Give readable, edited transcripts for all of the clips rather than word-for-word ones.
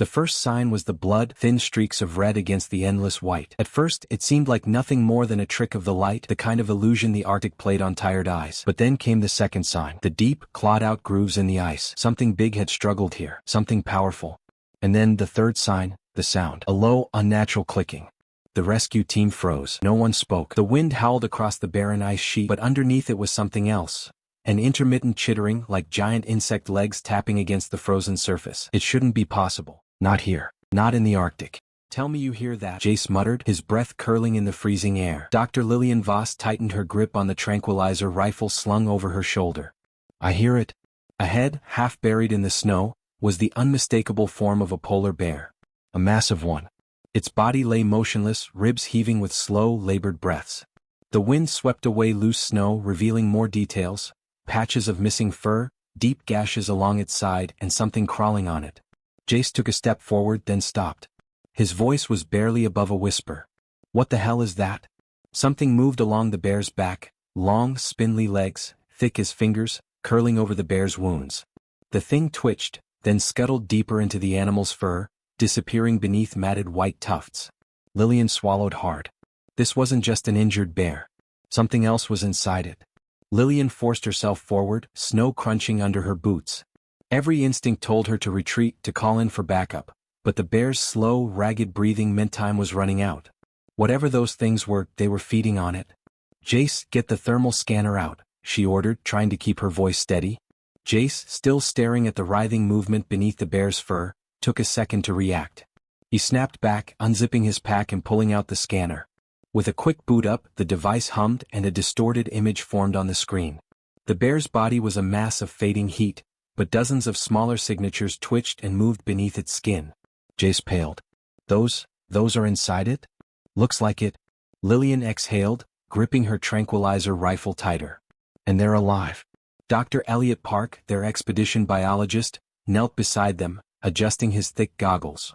The first sign was the blood-thin streaks of red against the endless white. At first, it seemed like nothing more than a trick of the light, the kind of illusion the Arctic played on tired eyes. But then came the second sign. The deep, clawed-out grooves in the ice. Something big had struggled here. Something powerful. And then the third sign, the sound. A low, unnatural clicking. The rescue team froze. No one spoke. The wind howled across the barren ice sheet, but underneath it was something else. An intermittent chittering, like giant insect legs tapping against the frozen surface. It shouldn't be possible. Not here. Not in the Arctic. Tell me you hear that, Jace muttered, his breath curling in the freezing air. Dr. Lillian Voss tightened her grip on the tranquilizer rifle slung over her shoulder. I hear it. Ahead, half buried in the snow, was the unmistakable form of a polar bear. A massive one. Its body lay motionless, ribs heaving with slow, labored breaths. The wind swept away loose snow, revealing more details, patches of missing fur, deep gashes along its side, and something crawling on it. Jace took a step forward, then stopped. His voice was barely above a whisper. What the hell is that? Something moved along the bear's back, long, spindly legs, thick as fingers, curling over the bear's wounds. The thing twitched, then scuttled deeper into the animal's fur, disappearing beneath matted white tufts. Lillian swallowed hard. This wasn't just an injured bear. Something else was inside it. Lillian forced herself forward, snow crunching under her boots. Every instinct told her to retreat, to call in for backup, but the bear's slow, ragged breathing meant time was running out. Whatever those things were, they were feeding on it. Jace, get the thermal scanner out, she ordered, trying to keep her voice steady. Jace, still staring at the writhing movement beneath the bear's fur, took a second to react. He snapped back, unzipping his pack and pulling out the scanner. With a quick boot up, the device hummed and a distorted image formed on the screen. The bear's body was a mass of fading heat, but dozens of smaller signatures twitched and moved beneath its skin. Jace paled. Those are inside it? Looks like it. Lillian exhaled, gripping her tranquilizer rifle tighter. And they're alive. Dr. Elliot Park, their expedition biologist, knelt beside them, adjusting his thick goggles.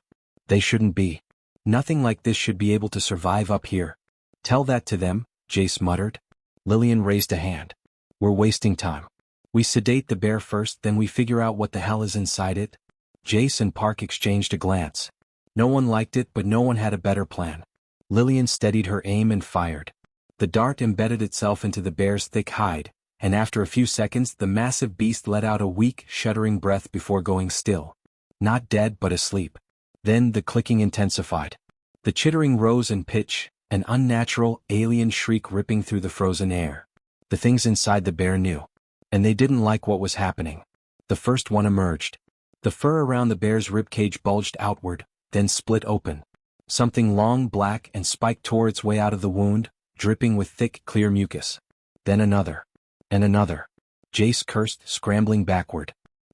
They shouldn't be. Nothing like this should be able to survive up here. Tell that to them, Jace muttered. Lillian raised a hand. We're wasting time. We sedate the bear first, then we figure out what the hell is inside it. Jace and Park exchanged a glance. No one liked it, but no one had a better plan. Lillian steadied her aim and fired. The dart embedded itself into the bear's thick hide, and after a few seconds the massive beast let out a weak, shuddering breath before going still. Not dead, but asleep. Then the clicking intensified. The chittering rose in pitch, an unnatural, alien shriek ripping through the frozen air. The things inside the bear knew. And they didn't like what was happening. The first one emerged. The fur around the bear's ribcage bulged outward, then split open. Something long, black, and spiked tore its way out of the wound, dripping with thick, clear mucus. Then another. And another. Jace cursed, scrambling backward.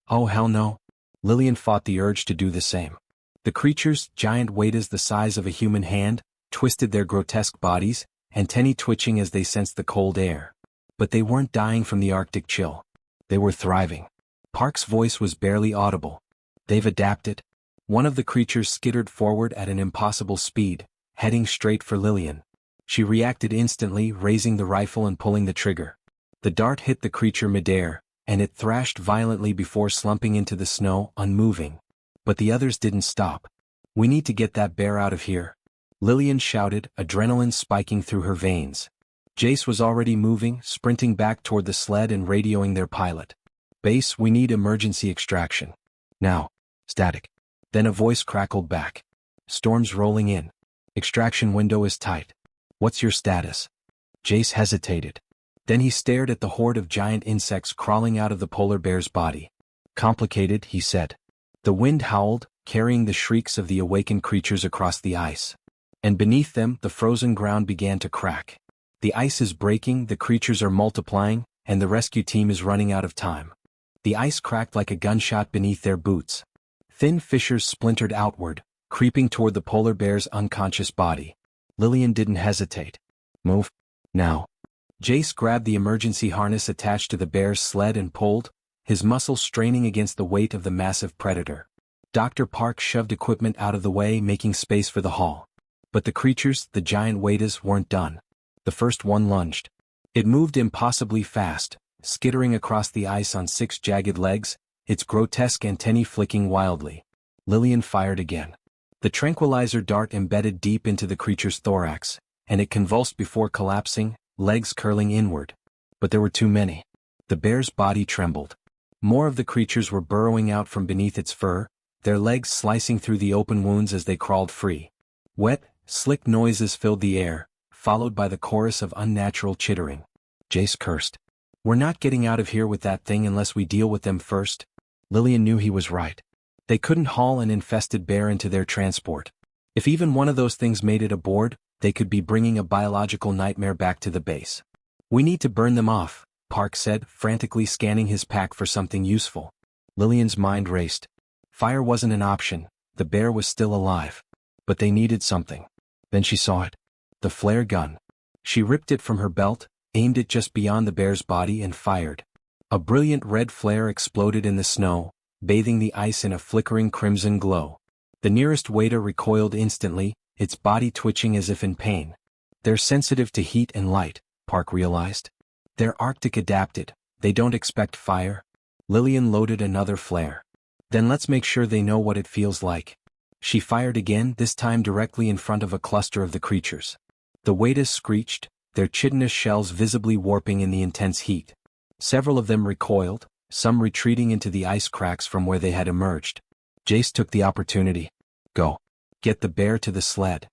Oh hell no. Lillian fought the urge to do the same. The creatures, giant waders the size of a human hand, twisted their grotesque bodies, antennae twitching as they sensed the cold air. But they weren't dying from the Arctic chill. They were thriving. Park's voice was barely audible. They've adapted. One of the creatures skittered forward at an impossible speed, heading straight for Lillian. She reacted instantly, raising the rifle and pulling the trigger. The dart hit the creature midair, and it thrashed violently before slumping into the snow, unmoving. But the others didn't stop. We need to get that bear out of here. Lillian shouted, adrenaline spiking through her veins. Jace was already moving, sprinting back toward the sled and radioing their pilot. Base, we need emergency extraction. Now. Static. Then a voice crackled back. Storm's rolling in. Extraction window is tight. What's your status? Jace hesitated. Then he stared at the horde of giant insects crawling out of the polar bear's body. Complicated, he said. The wind howled, carrying the shrieks of the awakened creatures across the ice. And beneath them, the frozen ground began to crack. The ice is breaking, the creatures are multiplying, and the rescue team is running out of time. The ice cracked like a gunshot beneath their boots. Thin fissures splintered outward, creeping toward the polar bear's unconscious body. Lillian didn't hesitate. Move. Now. Jace grabbed the emergency harness attached to the bear's sled and pulled, his muscles straining against the weight of the massive predator. Dr. Park shoved equipment out of the way, making space for the haul. But the creatures, the giant waders, weren't done. The first one lunged. It moved impossibly fast, skittering across the ice on 6 jagged legs, its grotesque antennae flicking wildly. Lillian fired again. The tranquilizer dart embedded deep into the creature's thorax, and it convulsed before collapsing, legs curling inward. But there were too many. The bear's body trembled. More of the creatures were burrowing out from beneath its fur, their legs slicing through the open wounds as they crawled free. Wet, slick noises filled the air, followed by the chorus of unnatural chittering. Jace cursed. "We're not getting out of here with that thing unless we deal with them first." Lillian knew he was right. They couldn't haul an infested bear into their transport. If even one of those things made it aboard, they could be bringing a biological nightmare back to the base. "We need to burn them off," Park said, frantically scanning his pack for something useful. Lillian's mind raced. Fire wasn't an option, the bear was still alive. But they needed something. Then she saw it. The flare gun. She ripped it from her belt, aimed it just beyond the bear's body and fired. A brilliant red flare exploded in the snow, bathing the ice in a flickering crimson glow. The nearest waiter recoiled instantly, its body twitching as if in pain. They're sensitive to heat and light, Park realized. They're Arctic adapted, they don't expect fire. Lillian loaded another flare. Then let's make sure they know what it feels like. She fired again, this time directly in front of a cluster of the creatures. The waders screeched, their chitinous shells visibly warping in the intense heat. Several of them recoiled, some retreating into the ice cracks from where they had emerged. Jace took the opportunity. "Go. Get the bear to the sled."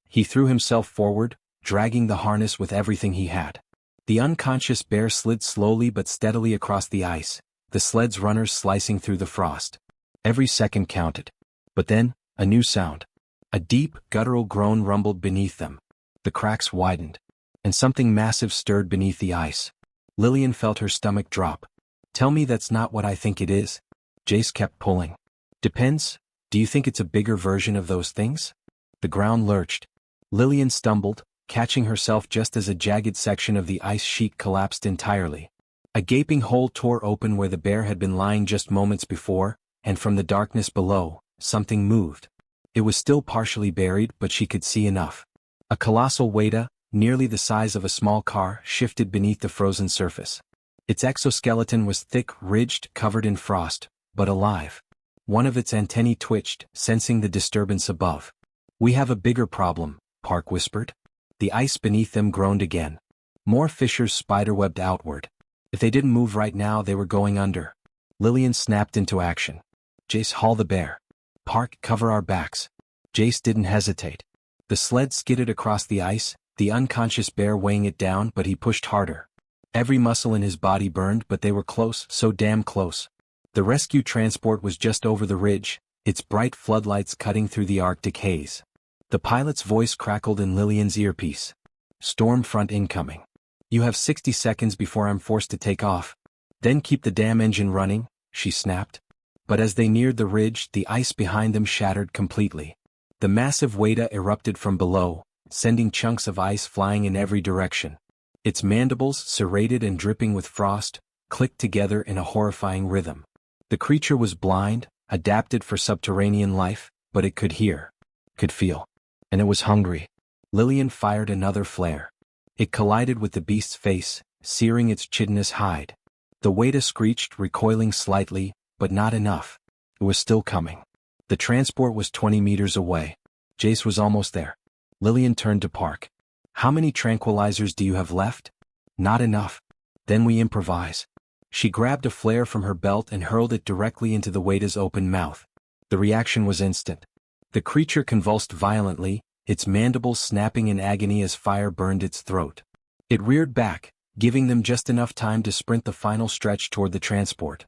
He threw himself forward, dragging the harness with everything he had. The unconscious bear slid slowly but steadily across the ice, the sled's runners slicing through the frost. Every second counted. But then, a new sound. A deep, guttural groan rumbled beneath them. The cracks widened. And something massive stirred beneath the ice. Lillian felt her stomach drop. "Tell me that's not what I think it is." Jace kept pulling. "Depends. Do you think it's a bigger version of those things?" The ground lurched. Lillian stumbled, catching herself just as a jagged section of the ice sheet collapsed entirely. A gaping hole tore open where the bear had been lying just moments before, and from the darkness below, something moved. It was still partially buried, but she could see enough. A colossal weta, nearly the size of a small car, shifted beneath the frozen surface. Its exoskeleton was thick, ridged, covered in frost, but alive. One of its antennae twitched, sensing the disturbance above. "We have a bigger problem," Park whispered. The ice beneath them groaned again. More fissures spiderwebbed outward. If they didn't move right now, they were going under. Lillian snapped into action. "Jace, haul the bear." "Park, cover our backs." Jace didn't hesitate. The sled skidded across the ice, the unconscious bear weighing it down, but he pushed harder. Every muscle in his body burned, but they were close, so damn close. The rescue transport was just over the ridge, its bright floodlights cutting through the Arctic haze. The pilot's voice crackled in Lillian's earpiece. "Storm front incoming. You have 60 seconds before I'm forced to take off. Then keep the damn engine running," she snapped. But as they neared the ridge, the ice behind them shattered completely. The massive weta erupted from below, sending chunks of ice flying in every direction. Its mandibles, serrated and dripping with frost, clicked together in a horrifying rhythm. The creature was blind, adapted for subterranean life, but it could hear, could feel. And it was hungry. Lillian fired another flare. It collided with the beast's face, searing its chitinous hide. The weta screeched, recoiling slightly, but not enough. It was still coming. The transport was 20 meters away. Jace was almost there. Lillian turned to Park. "How many tranquilizers do you have left?" "Not enough." "Then we improvise." She grabbed a flare from her belt and hurled it directly into the weta's open mouth. The reaction was instant. The creature convulsed violently, its mandibles snapping in agony as fire burned its throat. It reared back, giving them just enough time to sprint the final stretch toward the transport.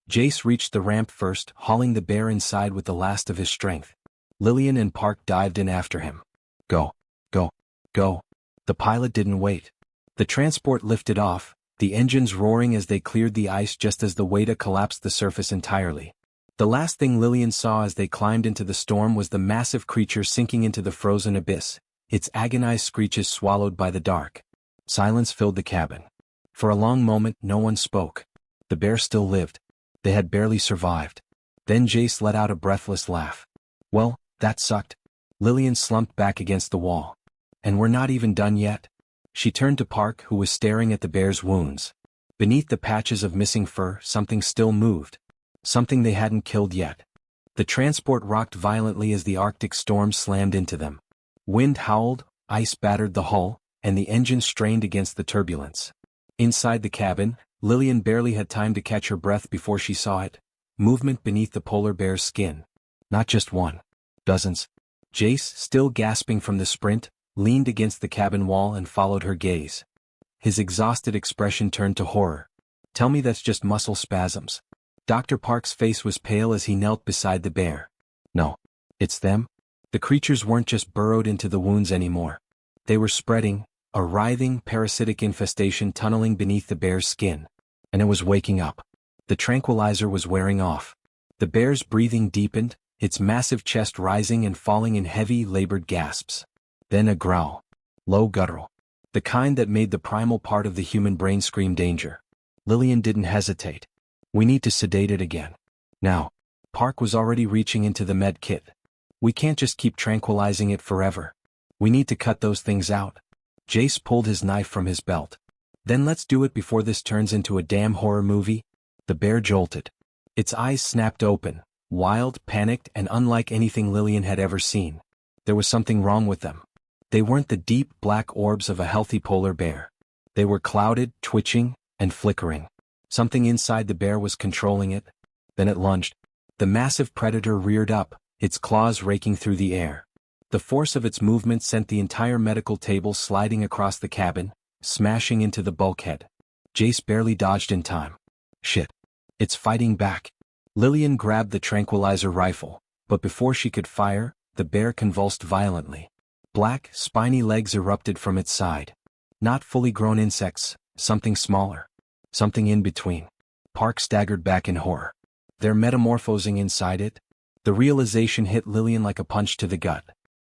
Jace reached the ramp first, hauling the bear inside with the last of his strength. Lillian and Park dived in after him. "Go, go, go." The pilot didn't wait. The transport lifted off, the engines roaring as they cleared the ice just as the weta collapsed the surface entirely. The last thing Lillian saw as they climbed into the storm was the massive creature sinking into the frozen abyss, its agonized screeches swallowed by the dark. Silence filled the cabin. For a long moment no one spoke. The bear still lived. They had barely survived. Then Jace let out a breathless laugh. "Well, that sucked." Lillian slumped back against the wall. "And we're not even done yet." She turned to Park, who was staring at the bear's wounds. Beneath the patches of missing fur, something still moved. Something they hadn't killed yet. The transport rocked violently as the Arctic storm slammed into them. Wind howled, ice battered the hull, and the engine strained against the turbulence. Inside the cabin, Lillian barely had time to catch her breath before she saw it. Movement beneath the polar bear's skin. Not just one. Dozens. Jace, still gasping from the sprint, leaned against the cabin wall and followed her gaze. His exhausted expression turned to horror. Tell me that's just muscle spasms. Dr. Park's face was pale as he knelt beside the bear. No. It's them? The creatures weren't just burrowed into the wounds anymore. They were spreading, a writhing, parasitic infestation tunneling beneath the bear's skin. And it was waking up. The tranquilizer was wearing off. The bear's breathing deepened, its massive chest rising and falling in heavy, labored gasps. Then a growl. Low guttural. The kind that made the primal part of the human brain scream danger. Lillian didn't hesitate. We need to sedate it again. Now. Park was already reaching into the med kit. We can't just keep tranquilizing it forever. We need to cut those things out. Jace pulled his knife from his belt. Then let's do it before this turns into a damn horror movie. The bear jolted. Its eyes snapped open, wild, panicked, and unlike anything Lillian had ever seen. There was something wrong with them. They weren't the deep, black orbs of a healthy polar bear. They were clouded, twitching, and flickering. Something inside the bear was controlling it. Then it lunged. The massive predator reared up, its claws raking through the air. The force of its movement sent the entire medical table sliding across the cabin, smashing into the bulkhead. Jace barely dodged in time. Shit. It's fighting back. Lillian grabbed the tranquilizer rifle, but before she could fire, the bear convulsed violently. Black, spiny legs erupted from its side. Not fully grown insects, something smaller. Something in between. Park staggered back in horror. They're metamorphosing inside it? The realization hit Lillian like a punch to the gut.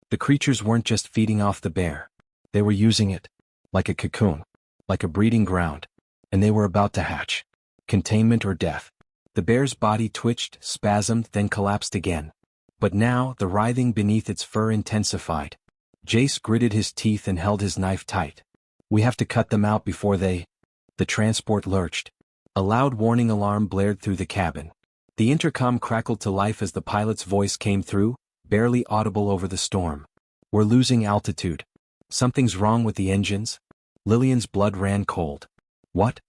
The creatures weren't just feeding off the bear. They were using it. Like a cocoon. Like a breeding ground. And they were about to hatch. Containment or death. The bear's body twitched, spasmed, then collapsed again. But now, the writhing beneath its fur intensified. Jace gritted his teeth and held his knife tight. We have to cut them out before they... The transport lurched. A loud warning alarm blared through the cabin. The intercom crackled to life as the pilot's voice came through, barely audible over the storm. We're losing altitude. Something's wrong with the engines. Lillian's blood ran cold. What?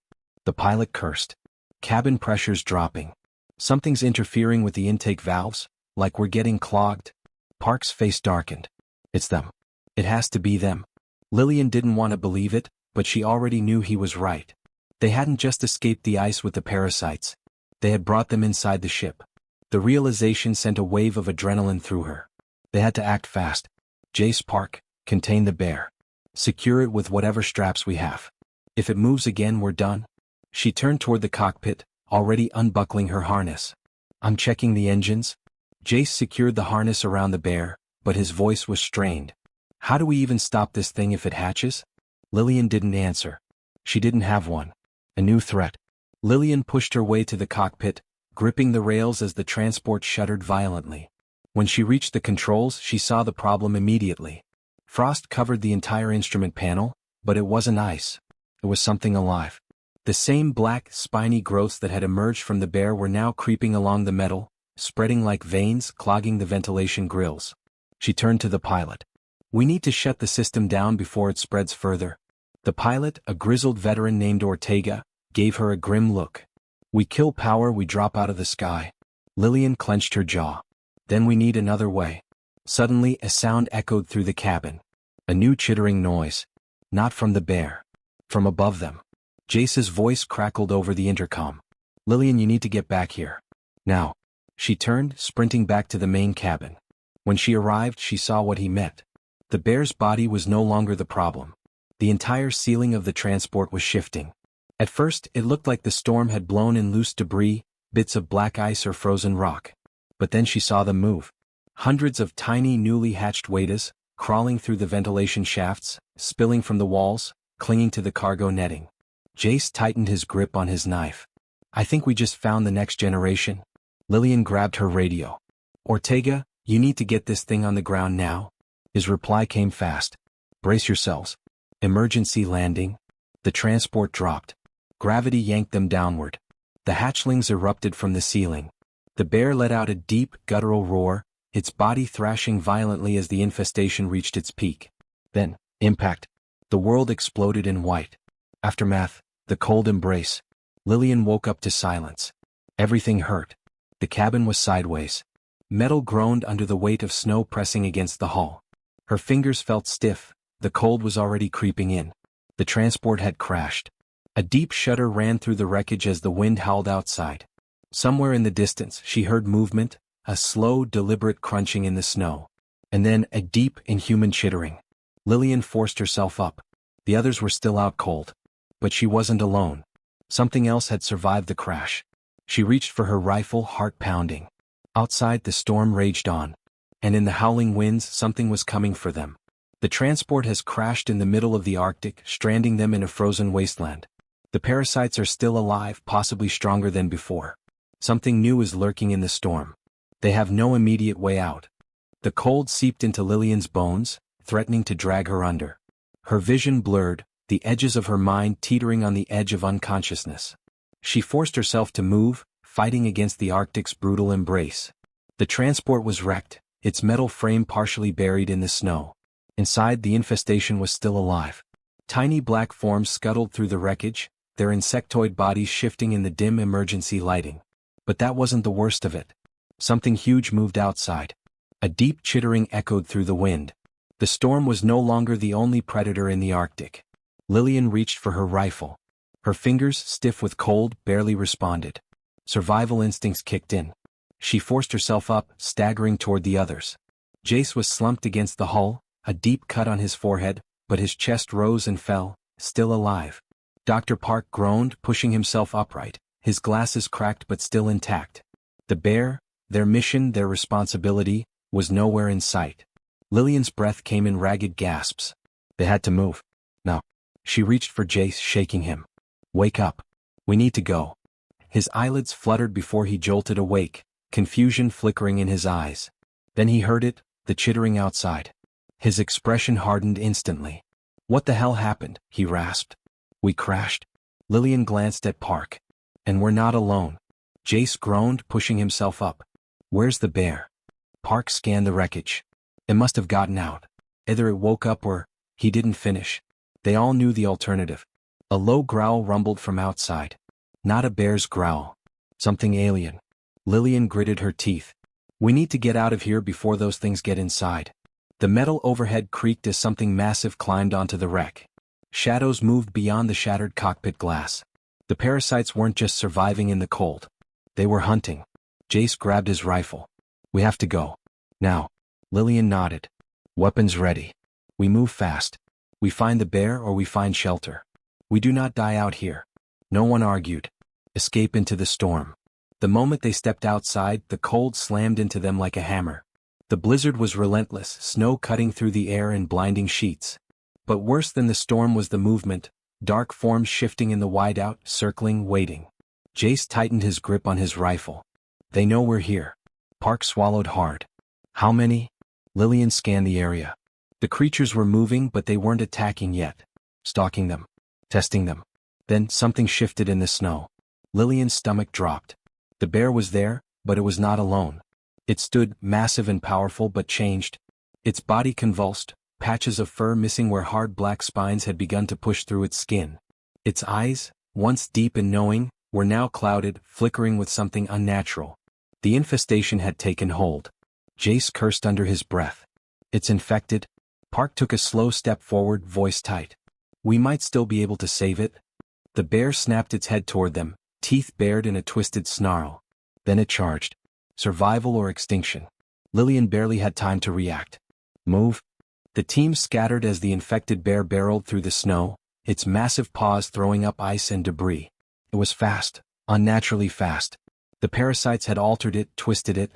The pilot cursed. Cabin pressure's dropping. Something's interfering with the intake valves, like we're getting clogged. Park's face darkened. It's them. It has to be them. Lillian didn't want to believe it, but she already knew he was right. They hadn't just escaped the ice with the parasites. They had brought them inside the ship. The realization sent a wave of adrenaline through her. They had to act fast. Jace, Park, contain the bear. Secure it with whatever straps we have. If it moves again, we're done. She turned toward the cockpit, already unbuckling her harness. I'm checking the engines. Jace secured the harness around the bear, but his voice was strained. How do we even stop this thing if it hatches? Lillian didn't answer. She didn't have one. A new threat. Lillian pushed her way to the cockpit, gripping the rails as the transport shuddered violently. When she reached the controls, she saw the problem immediately. Frost covered the entire instrument panel, but it wasn't ice. It was something alive. The same black, spiny growths that had emerged from the bear were now creeping along the metal, spreading like veins, clogging the ventilation grills. She turned to the pilot. We need to shut the system down before it spreads further. The pilot, a grizzled veteran named Ortega, gave her a grim look. We kill power, we drop out of the sky. Lillian clenched her jaw. Then we need another way. Suddenly, a sound echoed through the cabin. A new chittering noise. Not from the bear. From above them. Jace's voice crackled over the intercom. Lillian, you need to get back here. Now. She turned, sprinting back to the main cabin. When she arrived, she saw what he meant. The bear's body was no longer the problem. The entire ceiling of the transport was shifting. At first, it looked like the storm had blown in loose debris, bits of black ice or frozen rock. But then she saw them move. Hundreds of tiny, newly hatched waders, crawling through the ventilation shafts, spilling from the walls, clinging to the cargo netting. Jace tightened his grip on his knife. I think we just found the next generation. Lillian grabbed her radio. Ortega, you need to get this thing on the ground now. His reply came fast. Brace yourselves. Emergency landing. The transport dropped. Gravity yanked them downward. The hatchlings erupted from the ceiling. The bear let out a deep, guttural roar, its body thrashing violently as the infestation reached its peak. Then, impact. The world exploded in white. Aftermath, the cold embrace. Lillian woke up to silence. Everything hurt. The cabin was sideways. Metal groaned under the weight of snow pressing against the hull. Her fingers felt stiff, the cold was already creeping in. The transport had crashed. A deep shudder ran through the wreckage as the wind howled outside. Somewhere in the distance she heard movement, a slow, deliberate crunching in the snow. And then a deep, inhuman chittering. Lillian forced herself up. The others were still out cold. But she wasn't alone. Something else had survived the crash. She reached for her rifle, heart pounding. Outside the storm raged on. And in the howling winds something was coming for them. The transport has crashed in the middle of the Arctic, stranding them in a frozen wasteland. The parasites are still alive, possibly stronger than before. Something new is lurking in the storm. They have no immediate way out. The cold seeped into Lillian's bones, threatening to drag her under. Her vision blurred, the edges of her mind teetering on the edge of unconsciousness. She forced herself to move, fighting against the Arctic's brutal embrace. The transport was wrecked, its metal frame partially buried in the snow. Inside, the infestation was still alive. Tiny black forms scuttled through the wreckage, their insectoid bodies shifting in the dim emergency lighting. But that wasn't the worst of it. Something huge moved outside. A deep chittering echoed through the wind. The storm was no longer the only predator in the Arctic. Lillian reached for her rifle. Her fingers, stiff with cold, barely responded. Survival instincts kicked in. She forced herself up, staggering toward the others. Jace was slumped against the hull, a deep cut on his forehead, but his chest rose and fell, still alive. Dr. Park groaned, pushing himself upright, his glasses cracked but still intact. The bear, their mission, their responsibility, was nowhere in sight. Lillian's breath came in ragged gasps. They had to move. Now. She reached for Jace, shaking him. Wake up. We need to go. His eyelids fluttered before he jolted awake, confusion flickering in his eyes. Then he heard it, the chittering outside. His expression hardened instantly. What the hell happened? He rasped. We crashed. Lillian glanced at Park. And we're not alone. Jace groaned, pushing himself up. Where's the bear? Park scanned the wreckage. It must have gotten out. Either it woke up or, he didn't finish. They all knew the alternative. A low growl rumbled from outside. Not a bear's growl. Something alien. Lillian gritted her teeth. We need to get out of here before those things get inside. The metal overhead creaked as something massive climbed onto the wreck. Shadows moved beyond the shattered cockpit glass. The parasites weren't just surviving in the cold. They were hunting. Jace grabbed his rifle. We have to go. Now. Lillian nodded. Weapons ready. We move fast. We find the bear or we find shelter. We do not die out here. No one argued. Escape into the storm. The moment they stepped outside, the cold slammed into them like a hammer. The blizzard was relentless, snow cutting through the air in blinding sheets. But worse than the storm was the movement, dark forms shifting in the whiteout, circling, waiting. Jace tightened his grip on his rifle. They know we're here. Park swallowed hard. How many? Lillian scanned the area. The creatures were moving, but they weren't attacking yet. Stalking them. Testing them. Then something shifted in the snow. Lillian's stomach dropped. The bear was there, but it was not alone. It stood, massive and powerful, but changed. Its body convulsed, patches of fur missing where hard black spines had begun to push through its skin. Its eyes, once deep and knowing, were now clouded, flickering with something unnatural. The infestation had taken hold. Jace cursed under his breath. It's infected. Park took a slow step forward, voice tight. We might still be able to save it. The bear snapped its head toward them, teeth bared in a twisted snarl. Then it charged. Survival or extinction. Lillian barely had time to react. Move. The team scattered as the infected bear barreled through the snow, its massive paws throwing up ice and debris. It was fast, unnaturally fast. The parasites had altered it, twisted it.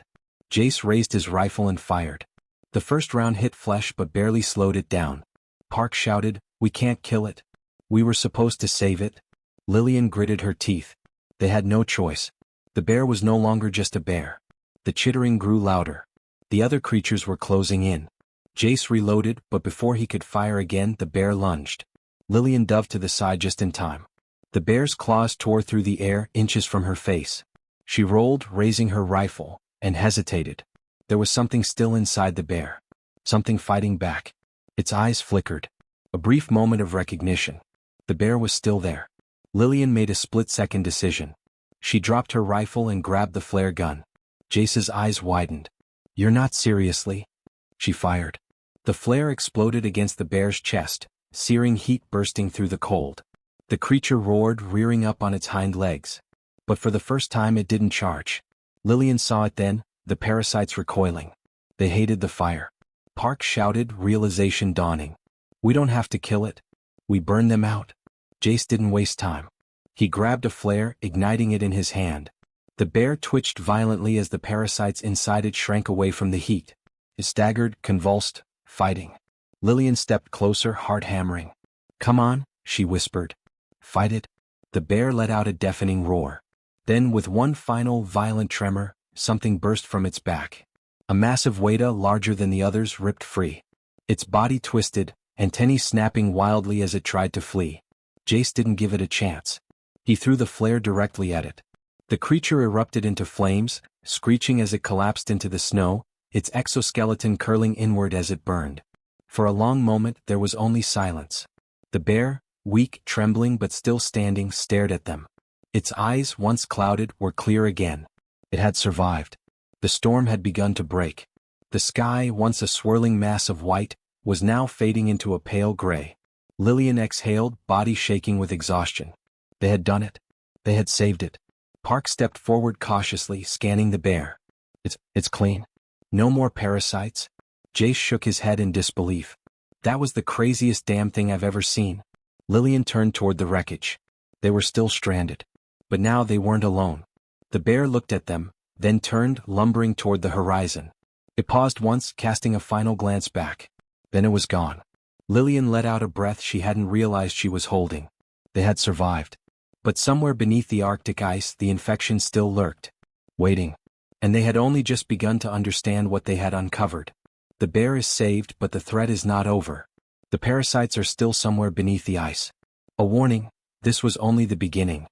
Jace raised his rifle and fired. The first round hit flesh but barely slowed it down. Park shouted, "We can't kill it. We were supposed to save it." Lillian gritted her teeth. They had no choice. The bear was no longer just a bear. The chittering grew louder. The other creatures were closing in. Jace reloaded, but before he could fire again, the bear lunged. Lillian dove to the side just in time. The bear's claws tore through the air, inches from her face. She rolled, raising her rifle, and hesitated. There was something still inside the bear. Something fighting back. Its eyes flickered. A brief moment of recognition. The bear was still there. Lillian made a split-second decision. She dropped her rifle and grabbed the flare gun. Jace's eyes widened. "You're not seriously?" She fired. The flare exploded against the bear's chest, searing heat bursting through the cold. The creature roared, rearing up on its hind legs. But for the first time it didn't charge. Lillian saw it then, the parasites recoiling. They hated the fire. Park shouted, realization dawning. "We don't have to kill it. We burn them out." Jace didn't waste time. He grabbed a flare, igniting it in his hand. The bear twitched violently as the parasites inside it shrank away from the heat. It staggered, convulsed, fighting. Lillian stepped closer, heart hammering. "Come on," she whispered. "Fight it." The bear let out a deafening roar. Then, with one final, violent tremor, something burst from its back. A massive weta larger than the others ripped free. Its body twisted, antennae snapping wildly as it tried to flee. Jace didn't give it a chance. He threw the flare directly at it. The creature erupted into flames, screeching as it collapsed into the snow, its exoskeleton curling inward as it burned. For a long moment there was only silence. The bear, weak, trembling but still standing, stared at them. Its eyes, once clouded, were clear again. It had survived. The storm had begun to break. The sky, once a swirling mass of white, was now fading into a pale gray. Lillian exhaled, body shaking with exhaustion. They had done it. They had saved it. Park stepped forward cautiously, scanning the bear. It's clean. No more parasites." Jace shook his head in disbelief. "That was the craziest damn thing I've ever seen." Lillian turned toward the wreckage. They were still stranded. But now they weren't alone. The bear looked at them, then turned, lumbering toward the horizon. It paused once, casting a final glance back. Then it was gone. Lillian let out a breath she hadn't realized she was holding. They had survived. But somewhere beneath the Arctic ice the infection still lurked. Waiting. And they had only just begun to understand what they had uncovered. The bear is saved, but the threat is not over. The parasites are still somewhere beneath the ice. A warning, this was only the beginning.